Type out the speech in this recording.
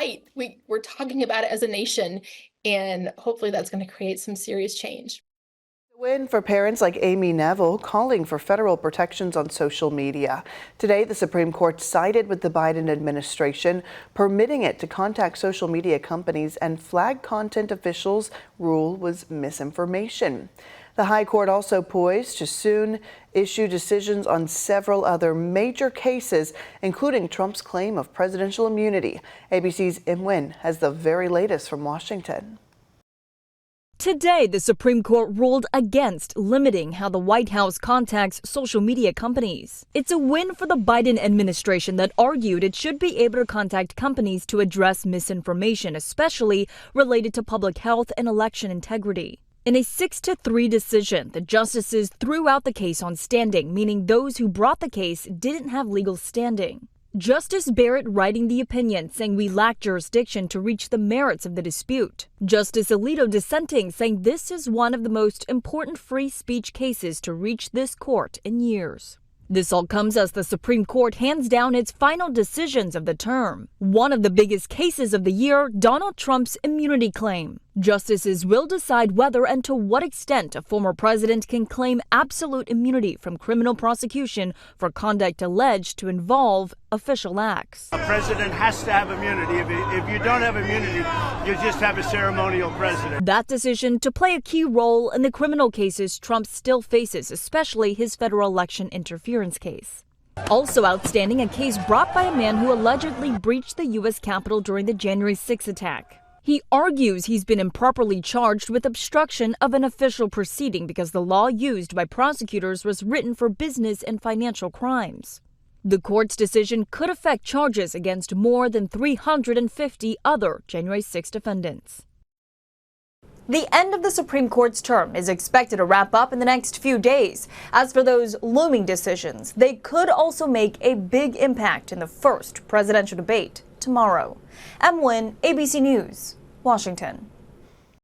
Right. We're talking about it as a nation, and hopefully that's going to create some serious change. Win for parents like Amy Neville calling for federal protections on social media. Today, the Supreme Court sided with the Biden administration, permitting it to contact social media companies and flag content officials' rule was misinformation. The High Court also poised to soon issue decisions on several other major cases, including Trump's claim of presidential immunity. ABC's Im Nguyen has the very latest from Washington. Today, the Supreme Court ruled against limiting how the White House contacts social media companies. It's a win for the Biden administration that argued it should be able to contact companies to address misinformation, especially related to public health and election integrity. In a 6-3 decision, the justices threw out the case on standing, meaning those who brought the case didn't have legal standing. Justice Barrett writing the opinion, saying we lack jurisdiction to reach the merits of the dispute. Justice Alito dissenting, saying this is one of the most important free speech cases to reach this court in years. This all comes as the Supreme Court hands down its final decisions of the term. One of the biggest cases of the year, Donald Trump's immunity claim. Justices will decide whether and to what extent a former president can claim absolute immunity from criminal prosecution for conduct alleged to involve official acts. A president has to have immunity. If you don't have immunity, you just have a ceremonial president. That decision to play a key role in the criminal cases Trump still faces, especially his federal election interference case. Also outstanding, a case brought by a man who allegedly breached the U.S. Capitol during the January 6 attack. He argues he's been improperly charged with obstruction of an official proceeding because the law used by prosecutors was written for business and financial crimes. The court's decision could affect charges against more than 350 other January 6 defendants. The end of the Supreme Court's term is expected to wrap up in the next few days. As for those looming decisions, they could also make a big impact in the first presidential debate tomorrow. Im Nguyen, ABC News, Washington.